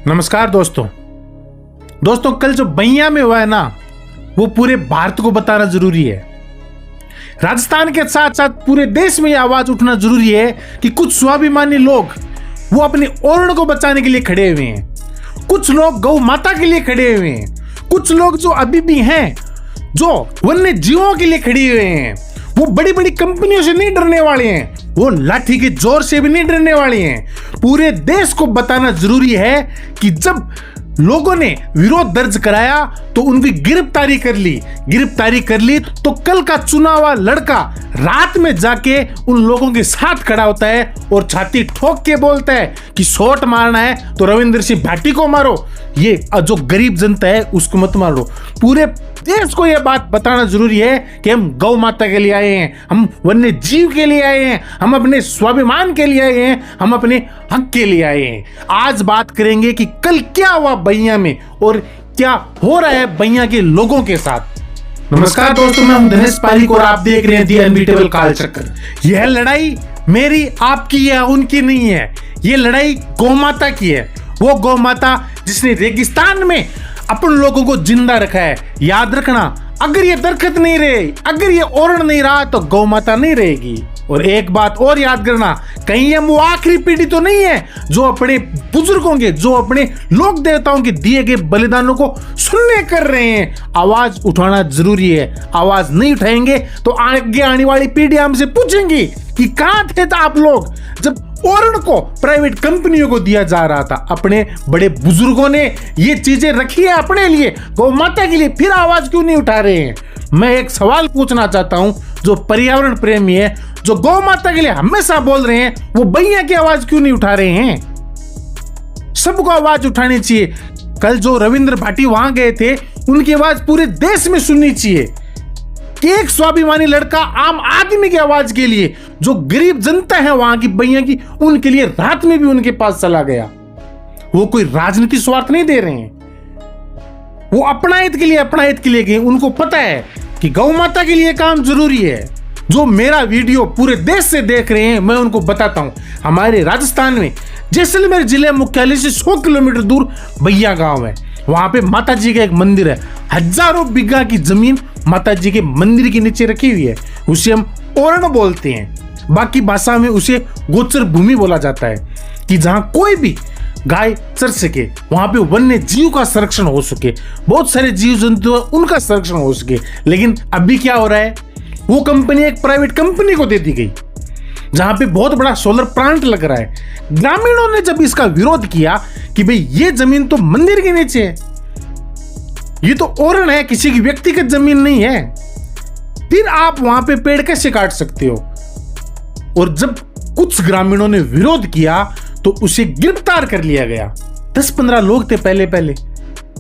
नमस्कार दोस्तों कल जो बइया में हुआ है ना, वो पूरे भारत को बताना जरूरी है। राजस्थान के साथ साथ पूरे देश में यह आवाज उठना जरूरी है कि कुछ स्वाभिमानी लोग वो अपने ओरण को बचाने के लिए खड़े हुए हैं। कुछ लोग गौ माता के लिए खड़े हुए हैं। कुछ लोग जो अभी भी हैं, जो वन्य जीवों के लिए खड़े हुए हैं, वो बड़ी बड़ी कंपनियों से नहीं डरने वाले हैं, वो लाठी के जोर से भी नहीं डरने वाले हैं। पूरे देश को बताना जरूरी है कि जब लोगों ने विरोध दर्ज कराया तो उनकी गिरफ्तारी कर ली तो कल का चुना हुआ लड़का रात में जाके उन लोगों के साथ खड़ा होता है और छाती ठोक के बोलता है कि शॉट मारना है तो रविंद्र सिंह भाटी को मारो, ये जो गरीब जनता है उसको मत मारो। पूरे देश को यह बात बताना जरूरी है कि हम गौ माता के लिए आए हैं, हम वन्य जीव के लिए आए हैं, हम अपने स्वाभिमान के लिए आए हैं, हम अपने हक के लिए आए हैं। आज बात करेंगे कि कल क्या हुआ बइया में और क्या हो रहा है बइया के लोगों के साथ। नमस्कार दोस्तों, मैं हूं दिनेश पारिक और आप देख रहे हैं दी अनबीटेबल कालचक्र। यह लड़ाई मेरी आपकी है, उनकी नहीं है। यह लड़ाई गौ माता की है। वो गौ माता जिसने रेगिस्तान में अपन लोगों को जिंदा रखा है। याद रखना, अगर ये दरख्त नहीं रहे, अगर ये ओरण नहीं रहा तो गौ माता नहीं रहेगी। और एक बात और याद करना, कहीं हम वो आखिरी पीढ़ी तो नहीं है जो अपने बुजुर्गों के, जो अपने लोक देवताओं के दिए गए बलिदानों को सुनने कर रहे हैं। आवाज उठाना जरूरी है। आवाज नहीं उठाएंगे तो आगे आने वाली पीढ़ी हमसे पूछेंगी कि कहां थे आप लोग जब ओरण को प्राइवेट कंपनियों को दिया जा रहा था। अपने बड़े बुजुर्गों ने ये चीजें रखी है अपने लिए, गौ माता के लिए, फिर आवाज क्यों नहीं उठा रहे हैं? मैं एक सवाल पूछना चाहता हूं, जो पर्यावरण प्रेमी है, जो गौ माता के लिए हमेशा बोल रहे हैं, वो बइया की आवाज क्यों नहीं उठा रहे हैं? सबको आवाज उठानी चाहिए। कल जो रविंद्र भाटी वहां गए थे, उनकी आवाज पूरे देश में सुननी चाहिए कि एक स्वाभिमानी लड़का आम आदमी की आवाज के लिए, जो गरीब जनता है वहां की बइया की, उनके लिए रात में भी उनके पास चला गया। वो कोई राजनीतिक स्वार्थ नहीं दे रहे हैं, वो अपना हित के लिए गए। उनको पता है कि गौ माता के लिए काम जरूरी है। जो मेरा वीडियो पूरे देश से देख रहे हैं, मैं उनको बताता हूं, हमारे राजस्थान में जैसलमेर जिले मुख्यालय से 100 किलोमीटर दूर बइया गांव है। वहां पे माता जी का एक मंदिर है। हजारों बीघा की जमीन माता जी के मंदिर के नीचे रखी हुई है। उसे हम ओरण बोलते हैं, बाकी भाषा में उसे गोचर भूमि बोला जाता है, कि जहां कोई भी गाय चर सके, वहां पे वन्य जीव का संरक्षण हो सके, बहुत सारे जीव जंतु उनका संरक्षण हो सके। लेकिन अभी क्या हो रहा है, वो कंपनी एक प्राइवेट कंपनी को दे दी गई, जहां पे बहुत बड़ा सोलर प्लांट लग रहा है। ग्रामीणों ने जब इसका विरोध किया कि भाई ये जमीन तो मंदिर के नीचे है, ये तो ओरण है, किसी की व्यक्तिगत जमीन नहीं है, फिर आप वहां पे पेड़ कैसे काट सकते हो? और जब कुछ ग्रामीणों ने विरोध किया तो उसे गिरफ्तार कर लिया गया। 10-15 लोग थे पहले,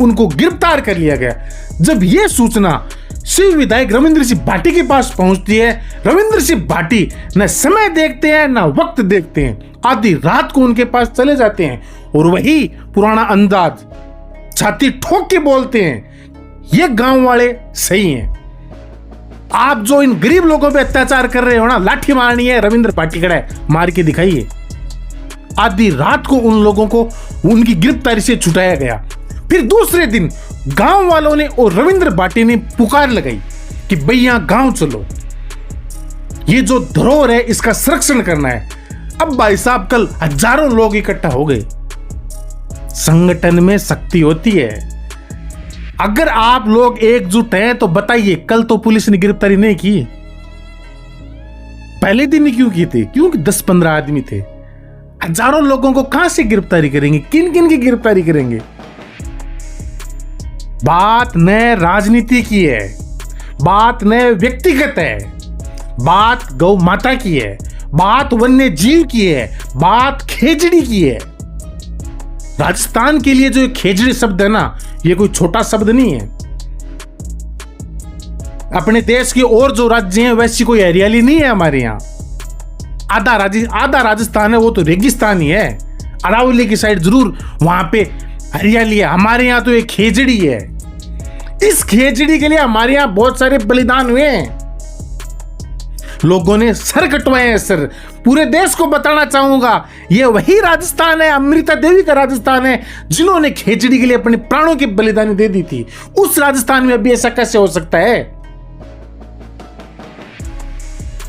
उनको गिरफ्तार कर लिया गया। जब यह सूचना शिव विधायक रविंद्र सिंह भाटी के पास पहुंचती है, रविंद्र सिंह भाटी न समय देखते हैं न वक्त देखते हैं, आधी रात को उनके पास चले जाते हैं और वही पुराना अंदाज, छाती ठोक के बोलते हैं, ये गांव वाले सही हैं। आप जो इन गरीब लोगों पे अत्याचार कर रहे हो ना, लाठी मारनी है, रविंद्र भाटी खड़ा है, मार के दिखाइए। आधी रात को उन लोगों को उनकी गिरफ्तारी से छुटाया गया। फिर दूसरे दिन गांव वालों ने और रविंद्र भाटी ने पुकार लगाई कि भैया गांव चलो, ये जो धरोहर है इसका संरक्षण करना है। अब भाई साहब कल हजारों लोग इकट्ठा हो गए। संगठन में शक्ति होती है। अगर आप लोग एकजुट हैं तो बताइए, कल तो पुलिस ने गिरफ्तारी नहीं की, पहले दिन ही क्यों की थी? क्योंकि 10-15 आदमी थे। हजारों लोगों को कहां से गिरफ्तारी करेंगे? किन किन की गिरफ्तारी करेंगे? बात न राजनीति की है, बात न व्यक्तिगत है, बात गौ माता की है, बात वन्य जीव की है, बात खेजड़ी की है। राजस्थान के लिए जो खेजड़ी शब्द है ना, ये कोई छोटा शब्द नहीं है। अपने देश के और जो राज्य हैं वैसी कोई हरियाली नहीं है हमारे यहाँ। आधा राजस्थान है वो तो रेगिस्तान ही है। अरावली की साइड जरूर वहां पे हरियाली है, हमारे यहाँ तो एक खेजड़ी है। इस खेजड़ी के लिए हमारे यहाँ बहुत सारे बलिदान हुए हैं। लोगों ने सर कटवाए हैं, सर पूरे देश को बताना चाहूंगा, ये वही राजस्थान है, अमृता देवी का राजस्थान है, जिन्होंने खेचड़ी के लिए अपने प्राणों की बलिदानी दे दी थी। उस राजस्थान में अभी ऐसा कैसे हो सकता है?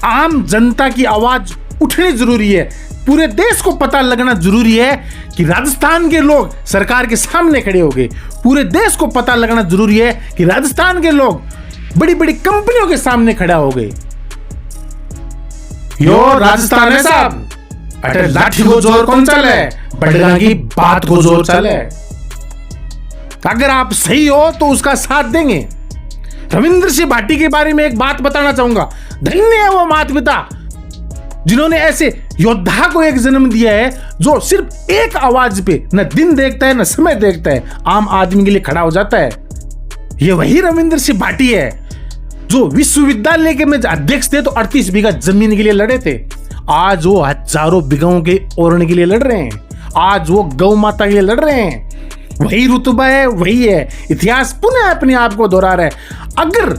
आम जनता की आवाज उठनी जरूरी है, पूरे देश को पता लगना जरूरी है कि राजस्थान के लोग सरकार के सामने खड़े हो गए। पूरे देश को पता लगना जरूरी है कि राजस्थान के लोग बड़ी बड़ी कंपनियों के सामने खड़ा हो गए। यो राजस्थान है साहब, अटे लाठी को जोर कौन चले, बड़गा की बात को जोर चले। अगर आप सही हो तो उसका साथ देंगे। रविंद्र सिंह भाटी के बारे में एक बात बताना चाहूंगा। धन्य है वो माता पिता जिन्होंने ऐसे योद्धा को एक जन्म दिया है जो सिर्फ एक आवाज पे न दिन देखता है न समय देखता है, आम आदमी के लिए खड़ा हो जाता है। ये वही रविंद्र सिंह भाटी है जो विश्वविद्यालय के में अध्यक्ष थे तो 38 बीघा जमीन के लिए लड़े थे। आज वो हजारों बीघाओं के ओरण के लिए लड़ रहे हैं। आज वो गौ माता के लिए लड़ रहे हैं। वही रुतबा है, वही है। इतिहास पुनः अपने आप को दोहरा रहा है। अगर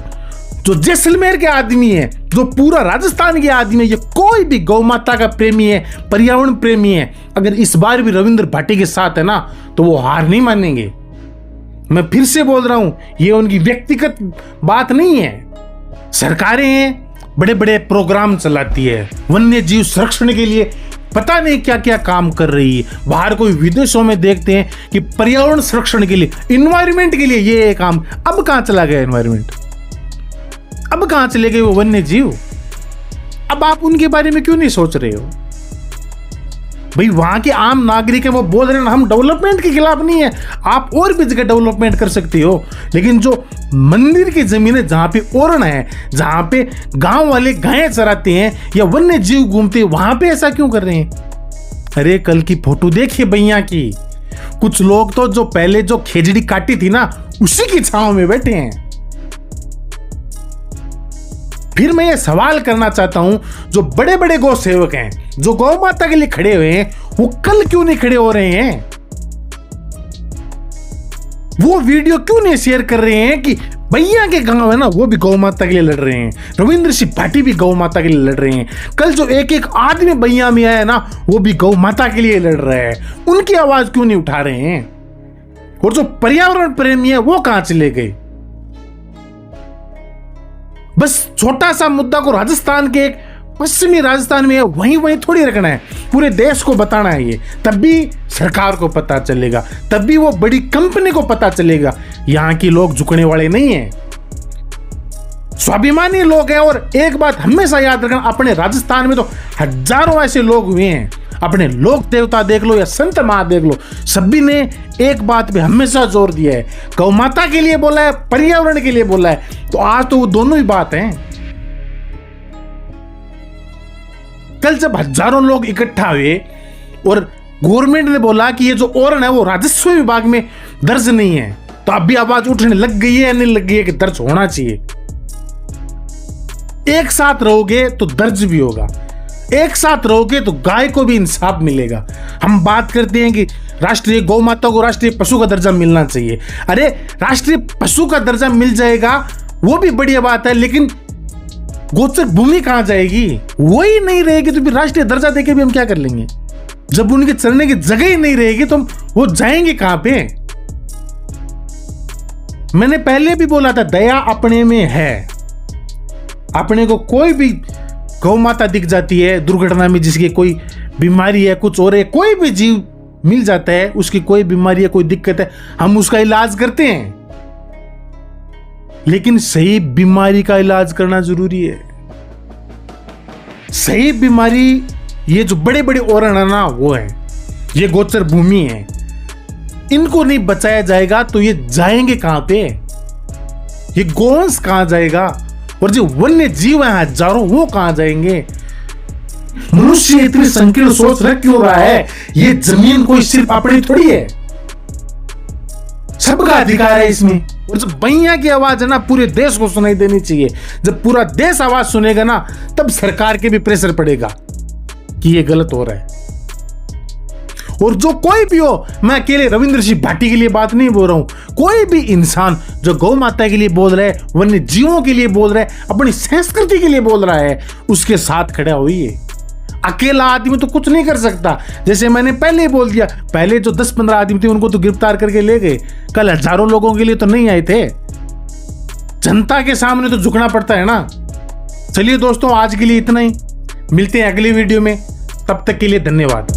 जो जैसलमेर के आदमी है, जो पूरा राजस्थान के आदमी है, ये कोई भी गौ माता का प्रेमी है, पर्यावरण प्रेमी है, अगर इस बार भी रविंद्र भाटी के साथ है ना तो वो हार नहीं मानेंगे। मैं फिर से बोल रहा हूं, ये उनकी व्यक्तिगत बात नहीं है। सरकारें हैं, बड़े बड़े प्रोग्राम चलाती है वन्य जीव संरक्षण के लिए, पता नहीं क्या क्या काम कर रही है। बाहर कोई विदेशों में देखते हैं कि पर्यावरण संरक्षण के लिए, इन्वायरमेंट के लिए ये काम। अब कहां चला गया इन्वायरमेंट? अब कहां चले गए वो वन्य जीव? अब आप उनके बारे में क्यों नहीं सोच रहे हो? भाई वहां के आम नागरिक है, वो बोल रहे हैं हम डेवलपमेंट के खिलाफ नहीं है, आप और भी जगह डेवलपमेंट कर सकते हो, लेकिन जो मंदिर की जमीन है जहां पे ओरण है, जहां पे गांव वाले गायें चराते हैं या वन्य जीव घूमते हैं, वहां पे ऐसा क्यों कर रहे हैं? अरे कल की फोटो देखिए भैया की, कुछ लोग तो जो पहले जो खेजड़ी काटी थी ना उसी की छांव में बैठे हैं। फिर मैं ये सवाल करना चाहता हूं, जो बड़े बड़े गौ सेवक हैं, जो गौ माता के लिए खड़े हुए हैं, वो कल क्यों नहीं खड़े हो रहे हैं? वो वीडियो क्यों नहीं शेयर कर रहे हैं कि भैया के गांव है ना वो भी गौ माता के लिए लड़ रहे हैं, रविंद्र सिंह भाटी भी गौ माता के लिए लड़ रहे हैं। कल जो एक एक आदमी भैया में आया ना वो भी गौ माता के लिए लड़ रहा है, उनकी आवाज क्यों नहीं उठा रहे हैं? और जो पर्यावरण प्रेमी है वो कहां चले गए? बस छोटा सा मुद्दा को राजस्थान के एक पश्चिमी राजस्थान में है वहीं थोड़ी रखना है, पूरे देश को बताना है ये, तब भी सरकार को पता चलेगा, तब भी वो बड़ी कंपनी को पता चलेगा। यहां के लोग झुकने वाले नहीं हैं, स्वाभिमानी लोग हैं। और एक बात हमेशा याद रखना, अपने राजस्थान में तो हजारों ऐसे लोग हुए हैं, अपने लोक देवता देख लो या संत महा देख लो, सभी ने एक बात पे हमेशा जोर दिया है, गौ माता के लिए बोला है, पर्यावरण के लिए बोला है। तो आज तो वो दोनों ही बात हैं। कल जब हजारों लोग इकट्ठा हुए और गवर्नमेंट ने बोला कि ये जो ओरण है वो राजस्व विभाग में दर्ज नहीं है, तो अभी आवाज उठने लग गई है या नहीं लग गई है कि दर्ज होना चाहिए। एक साथ रहोगे तो दर्ज भी होगा, एक साथ रहोगे तो गाय को भी इंसाफ मिलेगा। हम बात करते हैं कि राष्ट्रीय गौ माता को राष्ट्रीय पशु का दर्जा मिलना चाहिए। अरे राष्ट्रीय पशु का दर्जा मिल जाएगा वो भी बढ़िया बात है, लेकिन गोचर भूमि कहां जाएगी? वही नहीं रहेगी तो फिर राष्ट्रीय दर्जा देके भी हम क्या कर लेंगे? जब उनके चलने की जगह ही नहीं रहेगी तो वो जाएंगे कहां पे? मैंने पहले भी बोला था, दया अपने में है। अपने को कोई भी गौ माता दिख जाती है दुर्घटना में, जिसकी कोई बीमारी है, कुछ और है, कोई भी जीव मिल जाता है, उसकी कोई बीमारी है, कोई दिक्कत है, हम उसका इलाज करते हैं। लेकिन सही बीमारी का इलाज करना जरूरी है। सही बीमारी, ये जो बड़े बड़े ओरण है ना वो है, ये गोचर भूमि है, इनको नहीं बचाया जाएगा तो ये जाएंगे कहां पे? ये गोवंश कहां जाएगा? और जो वन्य जीव है हजारों, वो कहां जाएंगे? मनुष्य इतनी संकीर्ण सोच रख क्यों रहा है? ये जमीन कोई सिर्फ अपनी थोड़ी है, सबका अधिकार है इसमें। और जब भैया की आवाज है ना पूरे देश को सुनाई देनी चाहिए। जब पूरा देश आवाज सुनेगा ना तब सरकार के भी प्रेशर पड़ेगा कि ये गलत हो रहा है। और जो कोई भी हो, मैं अकेले रविंद्र सिंह भाटी के लिए बात नहीं बोल रहा हूं, कोई भी इंसान जो गौ माता के लिए बोल रहा है, वन्य जीवों के लिए बोल रहा है, अपनी संस्कृति के लिए बोल रहा है, उसके साथ खड़ा होइए। अकेला आदमी तो कुछ नहीं कर सकता। जैसे मैंने पहले ही बोल दिया, पहले जो 10-15 आदमी थे उनको तो गिरफ्तार करके ले गए, कल हजारों लोगों के लिए तो नहीं आए थे। जनता के सामने तो झुकना पड़ता है ना। चलिए दोस्तों, आज के लिए इतना ही, मिलते हैं अगली वीडियो में, तब तक के लिए धन्यवाद।